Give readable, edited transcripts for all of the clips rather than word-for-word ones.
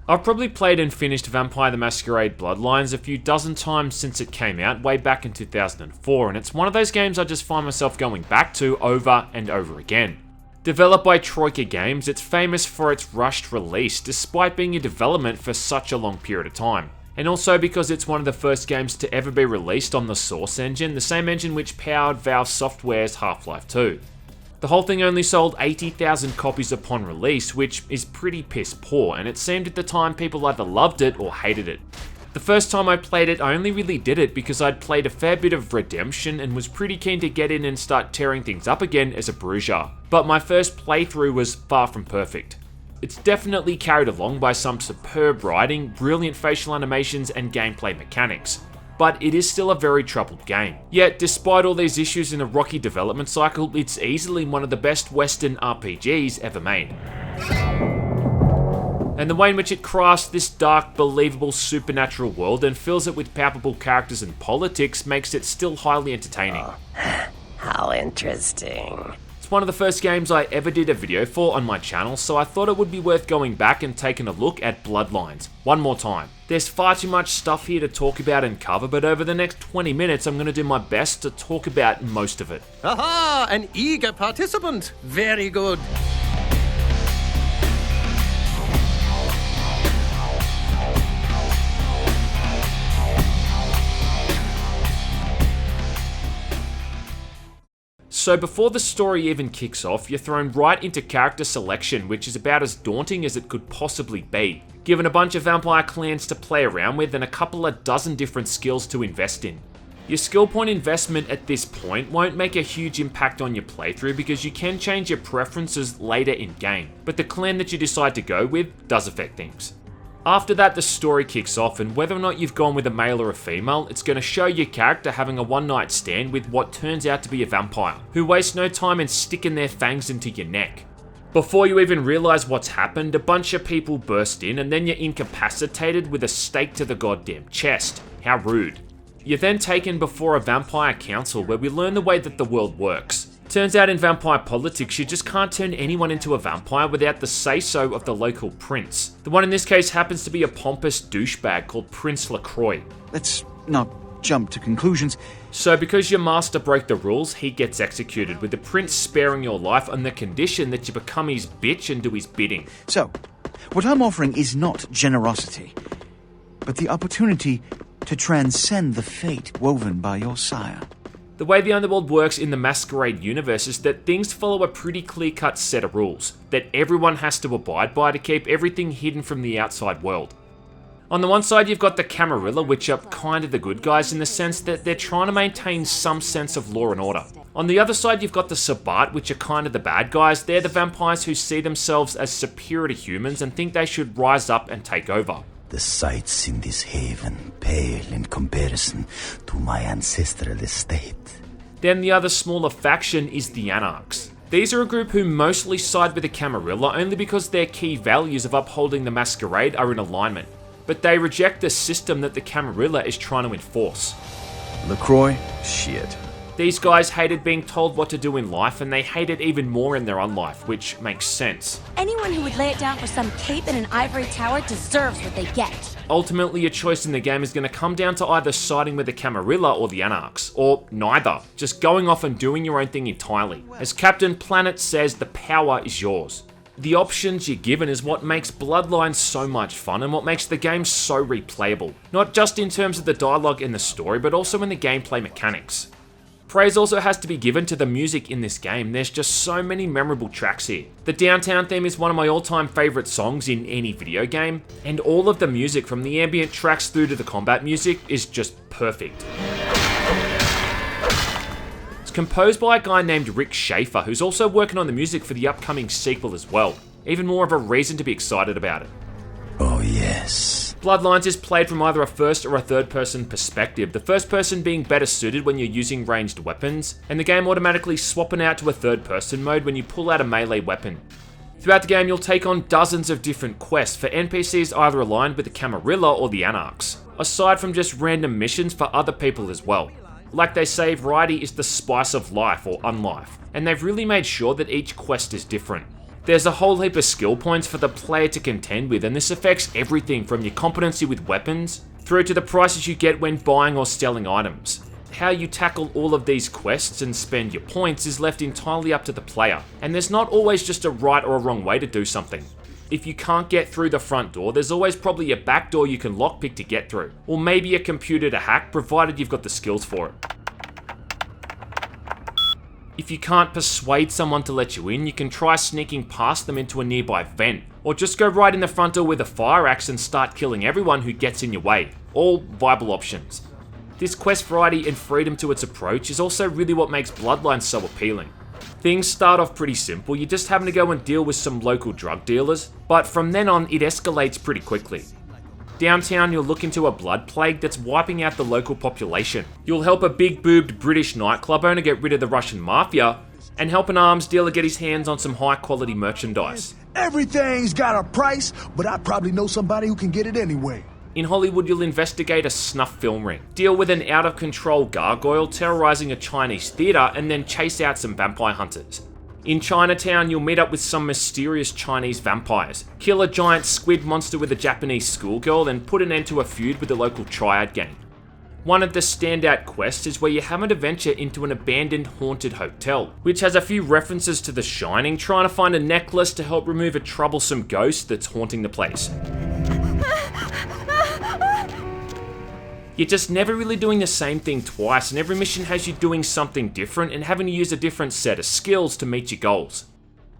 I've probably played and finished Vampire the Masquerade Bloodlines a few dozen times since it came out way back in 2004, and it's one of those games I just find myself going back to over and over again. Developed by Troika Games, it's famous for its rushed release despite being in development for such a long period of time. And also because it's one of the first games to ever be released on the Source engine, the same engine which powered Valve Software's Half-Life 2. The whole thing only sold 80,000 copies upon release, which is pretty piss poor, and it seemed at the time people either loved it or hated it. The first time I played it, I only really did it because I'd played a fair bit of Redemption and was pretty keen to get in and start tearing things up again as a bruiser, but my first playthrough was far from perfect. It's definitely carried along by some superb writing, brilliant facial animations and gameplay mechanics, but it is still a very troubled game. Yet, despite all these issues in a rocky development cycle, it's easily one of the best Western RPGs ever made. And the way in which it crafts this dark, believable, supernatural world and fills it with palpable characters and politics makes it still highly entertaining. How interesting. It's one of the first games I ever did a video for on my channel, so I thought it would be worth going back and taking a look at Bloodlines one more time. There's far too much stuff here to talk about and cover, but over the next 20 minutes I'm going to do my best to talk about most of it. Aha! An eager participant! Very good. So before the story even kicks off, you're thrown right into character selection, which is about as daunting as it could possibly be. Given a bunch of vampire clans to play around with and a couple of dozen different skills to invest in. Your skill point investment at this point won't make a huge impact on your playthrough because you can change your preferences later in game, but the clan that you decide to go with does affect things. After that, the story kicks off, and whether or not you've gone with a male or a female, it's going to show your character having a one-night stand with what turns out to be a vampire, who wastes no time in sticking their fangs into your neck. Before you even realise what's happened, a bunch of people burst in, and then you're incapacitated with a stake to the goddamn chest. How rude. You're then taken before a vampire council where we learn the way that the world works. Turns out in vampire politics, you just can't turn anyone into a vampire without the say-so of the local prince. The one in this case happens to be a pompous douchebag called Prince LaCroix. Let's not jump to conclusions. So because your master broke the rules, he gets executed, with the prince sparing your life on the condition that you become his bitch and do his bidding. So, what I'm offering is not generosity, but the opportunity to transcend the fate woven by your sire. The way the underworld works in the Masquerade universe is that things follow a pretty clear-cut set of rules that everyone has to abide by to keep everything hidden from the outside world. On the one side, you've got the Camarilla, which are kind of the good guys in the sense that they're trying to maintain some sense of law and order. On the other side, you've got the Sabbat, which are kind of the bad guys. They're the vampires who see themselves as superior to humans and think they should rise up and take over. The sights in this haven pale in comparison to my ancestral estate. Then the other smaller faction is the Anarchs. These are a group who mostly side with the Camarilla only because their key values of upholding the Masquerade are in alignment, but they reject the system that the Camarilla is trying to enforce. LaCroix? Shit. These guys hated being told what to do in life, and they hate it even more in their unlife, which makes sense. Anyone who would lay it down for some cape in an ivory tower deserves what they get. Ultimately, your choice in the game is going to come down to either siding with the Camarilla or the Anarchs, or neither, just going off and doing your own thing entirely. As Captain Planet says, the power is yours. The options you're given is what makes Bloodlines so much fun and what makes the game so replayable. Not just in terms of the dialogue and the story, but also in the gameplay mechanics. Praise also has to be given to the music in this game. There's just so many memorable tracks here. The Downtown theme is one of my all-time favourite songs in any video game, and all of the music from the ambient tracks through to the combat music is just perfect. It's composed by a guy named Rick Schaefer, who's also working on the music for the upcoming sequel as well. Even more of a reason to be excited about it. Oh yes. Bloodlines is played from either a first or a third person perspective, the first person being better suited when you're using ranged weapons, and the game automatically swapping out to a third person mode when you pull out a melee weapon. Throughout the game you'll take on dozens of different quests for NPCs either aligned with the Camarilla or the Anarchs, aside from just random missions for other people as well. Like they say, variety is the spice of life or unlife, and they've really made sure that each quest is different. There's a whole heap of skill points for the player to contend with, and this affects everything from your competency with weapons, through to the prices you get when buying or selling items. How you tackle all of these quests and spend your points is left entirely up to the player, and there's not always just a right or a wrong way to do something. If you can't get through the front door, there's always probably a back door you can lockpick to get through, or maybe a computer to hack, provided you've got the skills for it. If you can't persuade someone to let you in, you can try sneaking past them into a nearby vent, or just go right in the front door with a fire axe and start killing everyone who gets in your way. All viable options. This quest variety and freedom to its approach is also really what makes Bloodlines so appealing. Things start off pretty simple, you're just having to go and deal with some local drug dealers, but from then on it escalates pretty quickly. Downtown, you'll look into a blood plague that's wiping out the local population. You'll help a big-boobed British nightclub owner get rid of the Russian mafia, and help an arms dealer get his hands on some high-quality merchandise. Everything's got a price, but I probably know somebody who can get it anyway. In Hollywood, you'll investigate a snuff film ring, deal with an out-of-control gargoyle terrorizing a Chinese theater, and then chase out some vampire hunters. In Chinatown, you'll meet up with some mysterious Chinese vampires, kill a giant squid monster with a Japanese schoolgirl, and put an end to a feud with the local triad gang. One of the standout quests is where you have an adventure into an abandoned haunted hotel, which has a few references to The Shining, trying to find a necklace to help remove a troublesome ghost that's haunting the place. You're just never really doing the same thing twice, and every mission has you doing something different and having to use a different set of skills to meet your goals.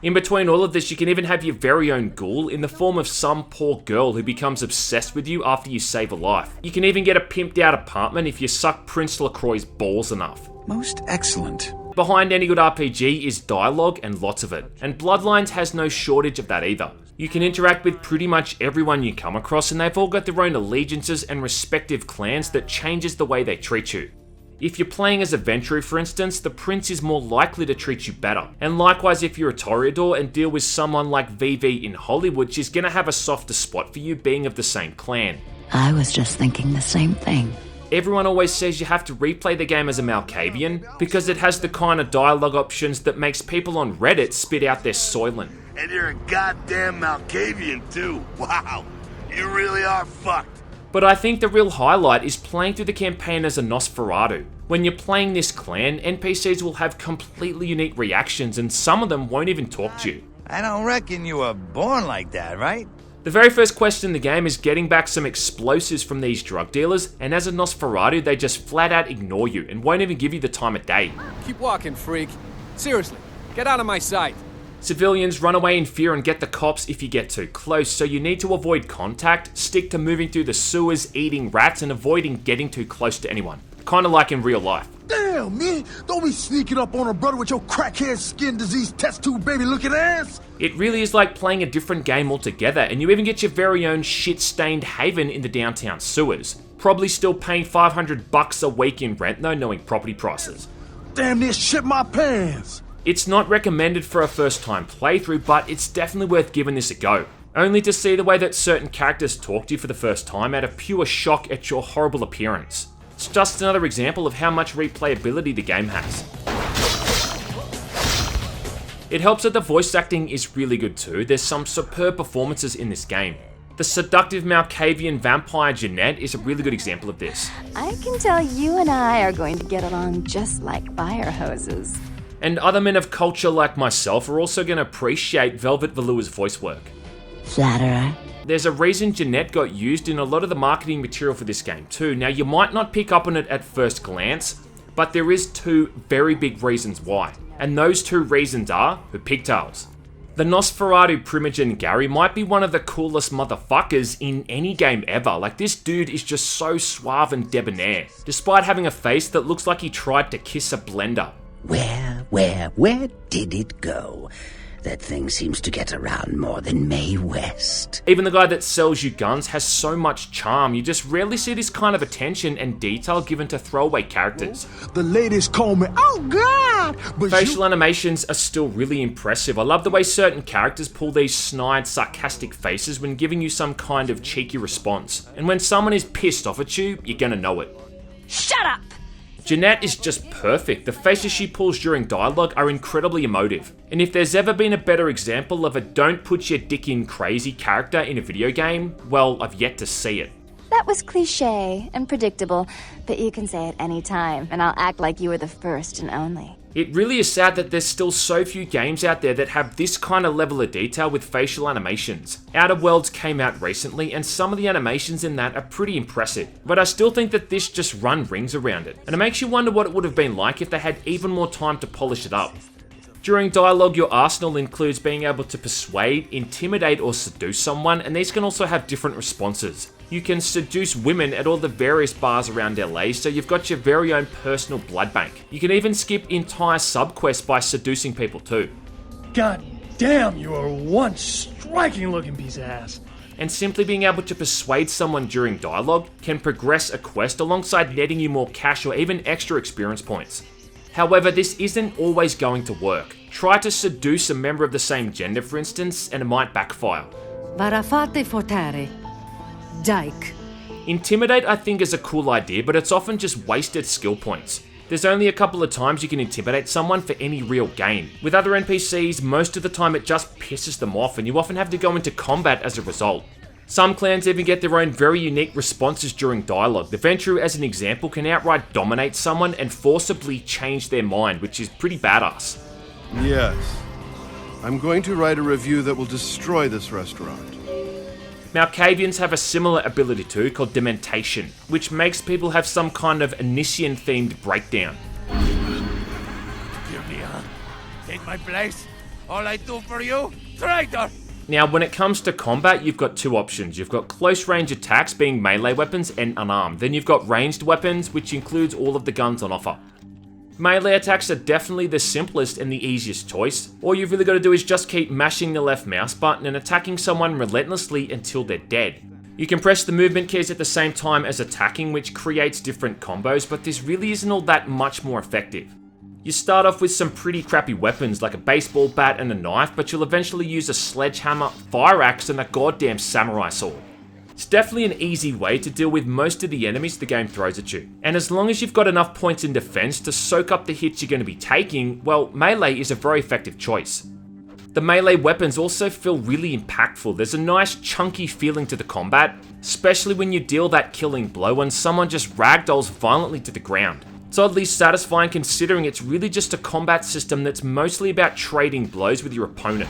In between all of this, you can even have your very own ghoul in the form of some poor girl who becomes obsessed with you after you save a life. You can even get a pimped out apartment if you suck Prince LaCroix's balls enough. Most excellent. Behind any good RPG is dialogue, and lots of it, and Bloodlines has no shortage of that either. You can interact with pretty much everyone you come across, and they've all got their own allegiances and respective clans that changes the way they treat you. If you're playing as a Ventrue, for instance, the Prince is more likely to treat you better. And likewise, if you're a Toreador and deal with someone like VV in Hollywood, she's gonna have a softer spot for you being of the same clan. I was just thinking the same thing. Everyone always says you have to replay the game as a Malkavian because it has the kind of dialogue options that makes people on Reddit spit out their Soylent. And you're a goddamn Malkavian too. Wow, you really are fucked. But I think the real highlight is playing through the campaign as a Nosferatu. When you're playing this clan, NPCs will have completely unique reactions, and some of them won't even talk to you. I don't reckon you were born like that, right? The very first quest in the game is getting back some explosives from these drug dealers, and as a Nosferatu, they just flat out ignore you and won't even give you the time of day. Keep walking, freak. Seriously, get out of my sight. Civilians run away in fear and get the cops if you get too close, so you need to avoid contact, stick to moving through the sewers, eating rats, and avoiding getting too close to anyone. Kinda like in real life. Damn, man! Don't be sneaking up on a brother with your crackhead skin disease test tube baby looking ass! It really is like playing a different game altogether, and you even get your very own shit-stained haven in the downtown sewers. Probably still paying $500 a week in rent though, knowing property prices. Damn near shit my pants! It's not recommended for a first-time playthrough, but it's definitely worth giving this a go. Only to see the way that certain characters talk to you for the first time out of pure shock at your horrible appearance. It's just another example of how much replayability the game has. It helps that the voice acting is really good too. There's some superb performances in this game. The seductive Malkavian vampire Jeanette is a really good example of this. I can tell you and I are going to get along just like fire hoses. And other men of culture like myself are also going to appreciate Velvet Velour's voice work. Flatterer. There's a reason Jeanette got used in a lot of the marketing material for this game too. Now you might not pick up on it at first glance, but there is two very big reasons why. And those two reasons are her pigtails. The Nosferatu Primogen Gary might be one of the coolest motherfuckers in any game ever. Like, this dude is just so suave and debonair, despite having a face that looks like he tried to kiss a blender. Where did it go? That thing seems to get around more than Mae West. Even the guy that sells you guns has so much charm. You just rarely see this kind of attention and detail given to throwaway characters. The ladies call me, oh god! But facial animations are still really impressive. I love the way certain characters pull these snide, sarcastic faces when giving you some kind of cheeky response. And when someone is pissed off at you, you're gonna know it. Shut up! Jeanette is just perfect. The faces she pulls during dialogue are incredibly emotive. And if there's ever been a better example of a don't put your dick in crazy character in a video game, well, I've yet to see it. That was cliche and predictable, but you can say it any time, and I'll act like you were the first and only. It really is sad that there's still so few games out there that have this kind of level of detail with facial animations. Outer Worlds came out recently, and some of the animations in that are pretty impressive, but I still think that this just run rings around it, and it makes you wonder what it would have been like if they had even more time to polish it up. During dialogue, your arsenal includes being able to persuade, intimidate, or seduce someone, and these can also have different responses. You can seduce women at all the various bars around LA, so you've got your very own personal blood bank. You can even skip entire subquests by seducing people too. God damn, you are one striking looking piece of ass. And simply being able to persuade someone during dialogue can progress a quest alongside netting you more cash or even extra experience points. However, this isn't always going to work. Try to seduce a member of the same gender, for instance, and it might backfire. Varafate fortare. Dyke. Intimidate I think is a cool idea, but it's often just wasted skill points. There's only a couple of times you can intimidate someone for any real gain. With other NPCs, most of the time it just pisses them off and you often have to go into combat as a result. Some clans even get their own very unique responses during dialogue. The Ventrue, as an example, can outright dominate someone and forcibly change their mind, which is pretty badass. Yes. I'm going to write a review that will destroy this restaurant. Malkavians have a similar ability too, called Dementation, which makes people have some kind of Initian-themed breakdown. Hear me, huh? Take my place. All I do for you, traitor! Now, when it comes to combat, you've got two options. You've got close range attacks, being melee weapons, and unarmed. Then you've got ranged weapons, which includes all of the guns on offer. Melee attacks are definitely the simplest and the easiest choice. All you've really got to do is just keep mashing the left mouse button and attacking someone relentlessly until they're dead. You can press the movement keys at the same time as attacking, which creates different combos, but this really isn't all that much more effective. You start off with some pretty crappy weapons like a baseball bat and a knife, but you'll eventually use a sledgehammer, fire axe, and a goddamn samurai sword. It's definitely an easy way to deal with most of the enemies the game throws at you. And as long as you've got enough points in defense to soak up the hits you're going to be taking, well, melee is a very effective choice. The melee weapons also feel really impactful. There's a nice chunky feeling to the combat, especially when you deal that killing blow and someone just ragdolls violently to the ground. It's oddly satisfying considering it's really just a combat system that's mostly about trading blows with your opponent.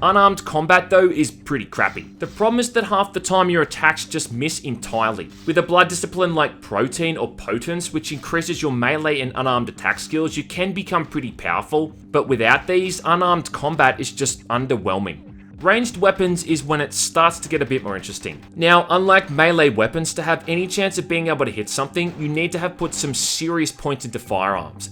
Unarmed combat though is pretty crappy. The problem is that half the time your attacks just miss entirely. With a blood discipline like Protein or Potence, which increases your melee and unarmed attack skills, you can become pretty powerful, but without these, unarmed combat is just underwhelming. Ranged weapons is when it starts to get a bit more interesting. Now, unlike melee weapons, to have any chance of being able to hit something, you need to have put some serious points into firearms.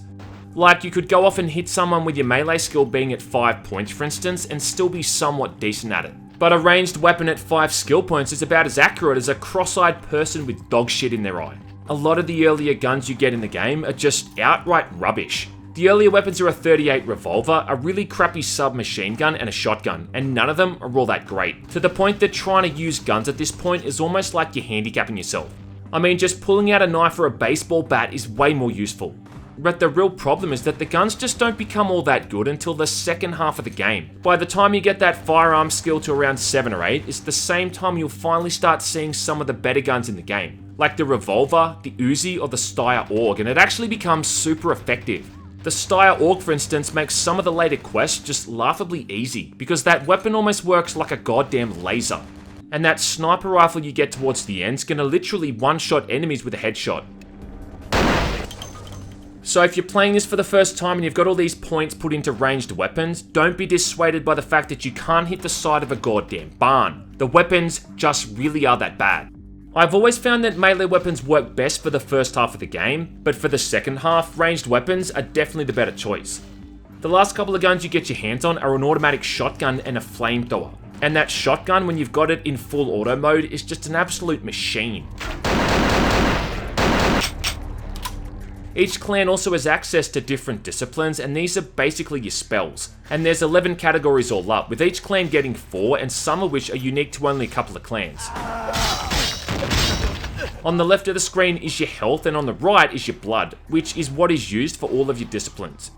Like, you could go off and hit someone with your melee skill being at 5 points, for instance, and still be somewhat decent at it. But a ranged weapon at 5 skill points is about as accurate as a cross-eyed person with dog shit in their eye. A lot of the earlier guns you get in the game are just outright rubbish. The earlier weapons are a .38 revolver, a really crappy submachine gun, and a shotgun, and none of them are all that great, to the point that trying to use guns at this point is almost like you're handicapping yourself. I mean, just pulling out a knife or a baseball bat is way more useful. But the real problem is that the guns just don't become all that good until the second half of the game. By the time you get that firearm skill to around 7 or 8, it's the same time you'll finally start seeing some of the better guns in the game, like the revolver, the Uzi, or the Steyr AUG, and it actually becomes super effective. The Steyr AUG, for instance, makes some of the later quests just laughably easy, because that weapon almost works like a goddamn laser. And that sniper rifle you get towards the end is gonna literally one-shot enemies with a headshot. So if you're playing this for the first time and you've got all these points put into ranged weapons, don't be dissuaded by the fact that you can't hit the side of a goddamn barn. The weapons just really are that bad. I've always found that melee weapons work best for the first half of the game, but for the second half, ranged weapons are definitely the better choice. The last couple of guns you get your hands on are an automatic shotgun and a flamethrower. And that shotgun, when you've got it in full auto mode, is just an absolute machine. Each clan also has access to different disciplines, and these are basically your spells. And there's 11 categories all up, with each clan getting 4, and some of which are unique to only a couple of clans. On the left of the screen is your health, and on the right is your blood, which is what is used for all of your disciplines.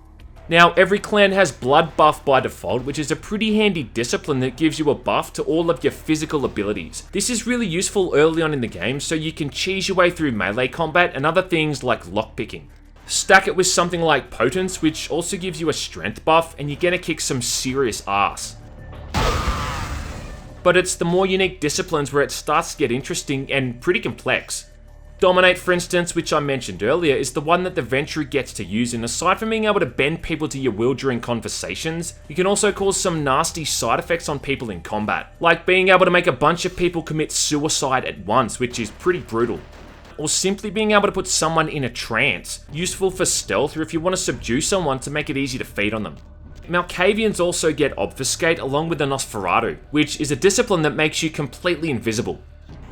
Now, every clan has blood buff by default, which is a pretty handy discipline that gives you a buff to all of your physical abilities. This is really useful early on in the game, so you can cheese your way through melee combat and other things like lockpicking. Stack it with something like Potence, which also gives you a strength buff, and you're gonna kick some serious ass. But it's the more unique disciplines where it starts to get interesting and pretty complex. Dominate, for instance, which I mentioned earlier, is the one that the Ventrue gets to use, and aside from being able to bend people to your will during conversations, you can also cause some nasty side effects on people in combat, like being able to make a bunch of people commit suicide at once, which is pretty brutal. Or simply being able to put someone in a trance, useful for stealth or if you want to subdue someone to make it easy to feed on them. Malkavians also get Obfuscate along with the Nosferatu, which is a discipline that makes you completely invisible.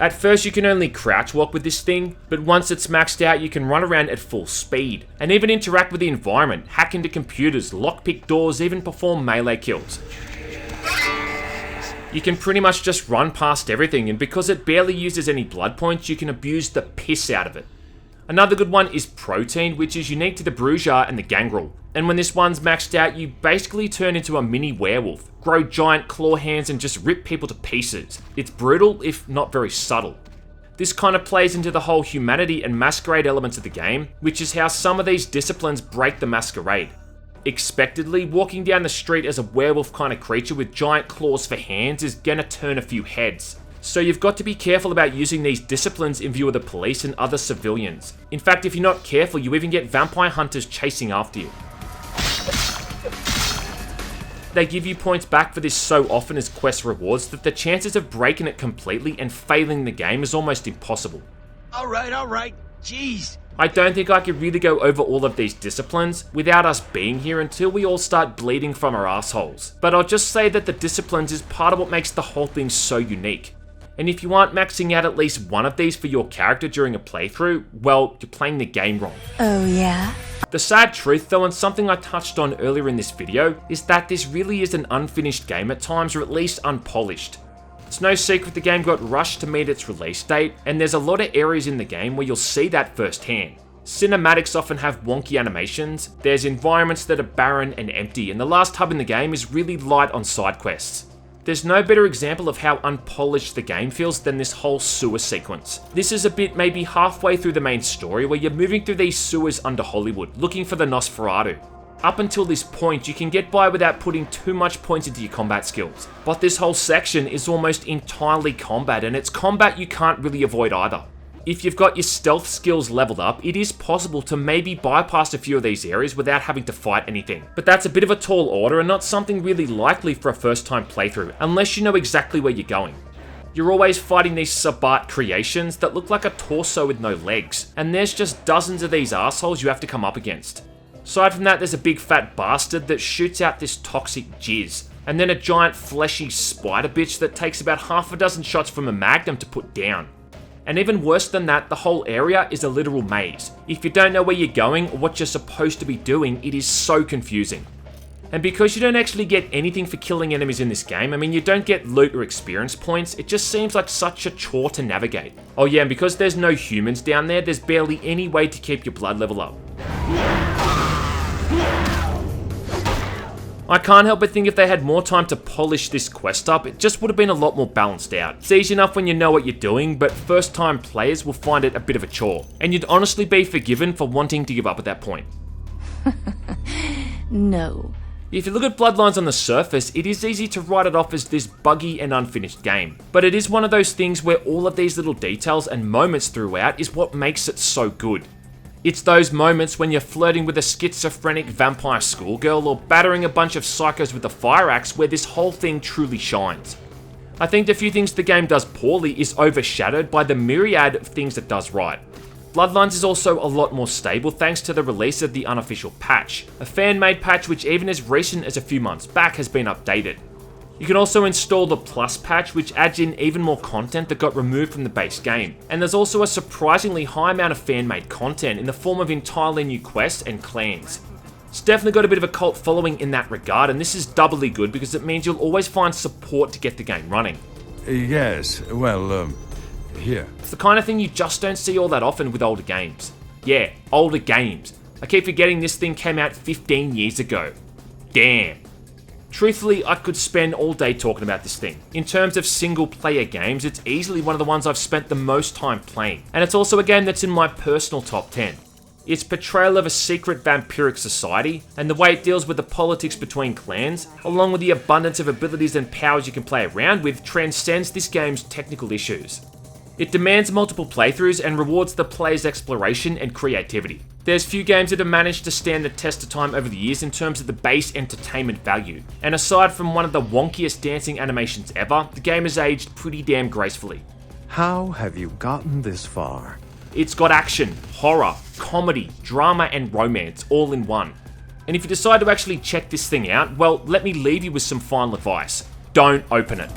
At first you can only crouch walk with this thing, but once it's maxed out you can run around at full speed, and even interact with the environment, hack into computers, lockpick doors, even perform melee kills. You can pretty much just run past everything, and because it barely uses any blood points, you can abuse the piss out of it. Another good one is Protein, which is unique to the Bruja and the Gangrel. And when this one's maxed out, you basically turn into a mini werewolf, grow giant claw hands and just rip people to pieces. It's brutal, if not very subtle. This kind of plays into the whole humanity and masquerade elements of the game, which is how some of these disciplines break the masquerade. Expectedly, walking down the street as a werewolf kind of creature with giant claws for hands is gonna turn a few heads. So you've got to be careful about using these disciplines in view of the police and other civilians. In fact, if you're not careful, you even get vampire hunters chasing after you. They give you points back for this so often as quest rewards that the chances of breaking it completely and failing the game is almost impossible. Alright, jeez. I don't think I could really go over all of these disciplines without us being here until we all start bleeding from our assholes. But I'll just say that the disciplines is part of what makes the whole thing so unique. And if you aren't maxing out at least one of these for your character during a playthrough, well, you're playing the game wrong. Oh yeah? The sad truth though, and something I touched on earlier in this video, is that this really is an unfinished game at times, or at least unpolished. It's no secret the game got rushed to meet its release date, and there's a lot of areas in the game where you'll see that firsthand. Cinematics often have wonky animations, there's environments that are barren and empty, and the last hub in the game is really light on side quests. There's no better example of how unpolished the game feels than this whole sewer sequence. This is a bit maybe halfway through the main story where you're moving through these sewers under Hollywood, looking for the Nosferatu. Up until this point, you can get by without putting too much points into your combat skills. But this whole section is almost entirely combat, and it's combat you can't really avoid either. If you've got your stealth skills leveled up, it is possible to maybe bypass a few of these areas without having to fight anything. But that's a bit of a tall order and not something really likely for a first time playthrough, unless you know exactly where you're going. You're always fighting these sub-art creations that look like a torso with no legs, and there's just dozens of these assholes you have to come up against. Aside from that, there's a big fat bastard that shoots out this toxic jizz, and then a giant fleshy spider bitch that takes about half a dozen shots from a magnum to put down. And even worse than that, the whole area is a literal maze. If you don't know where you're going or what you're supposed to be doing, it is so confusing. And because you don't actually get anything for killing enemies in this game, I mean you don't get loot or experience points, it just seems like such a chore to navigate. Oh yeah, and because there's no humans down there, there's barely any way to keep your blood level up. I can't help but think if they had more time to polish this quest up, it just would have been a lot more balanced out. It's easy enough when you know what you're doing, but first time players will find it a bit of a chore. And you'd honestly be forgiven for wanting to give up at that point. No. If you look at Bloodlines on the surface, it is easy to write it off as this buggy and unfinished game. But it is one of those things where all of these little details and moments throughout is what makes it so good. It's those moments when you're flirting with a schizophrenic vampire schoolgirl or battering a bunch of psychos with a fire axe where this whole thing truly shines. I think the few things the game does poorly is overshadowed by the myriad of things it does right. Bloodlines is also a lot more stable thanks to the release of the unofficial patch, a fan-made patch which even as recent as a few months back has been updated. You can also install the Plus patch, which adds in even more content that got removed from the base game. And there's also a surprisingly high amount of fan-made content in the form of entirely new quests and clans. It's definitely got a bit of a cult following in that regard, and this is doubly good because it means you'll always find support to get the game running. Yes, well, Here. It's the kind of thing you just don't see all that often with older games. Yeah, older games. I keep forgetting this thing came out 15 years ago. Damn. Truthfully, I could spend all day talking about this thing. In terms of single player games, it's easily one of the ones I've spent the most time playing. And it's also a game that's in my personal top 10. Its portrayal of a secret vampiric society, and the way it deals with the politics between clans, along with the abundance of abilities and powers you can play around with, transcends this game's technical issues. It demands multiple playthroughs and rewards the player's exploration and creativity. There's few games that have managed to stand the test of time over the years in terms of the base entertainment value, and aside from one of the wonkiest dancing animations ever, the game has aged pretty damn gracefully. How have you gotten this far? It's got action, horror, comedy, drama and romance all in one. And if you decide to actually check this thing out, well, let me leave you with some final advice. Don't open it.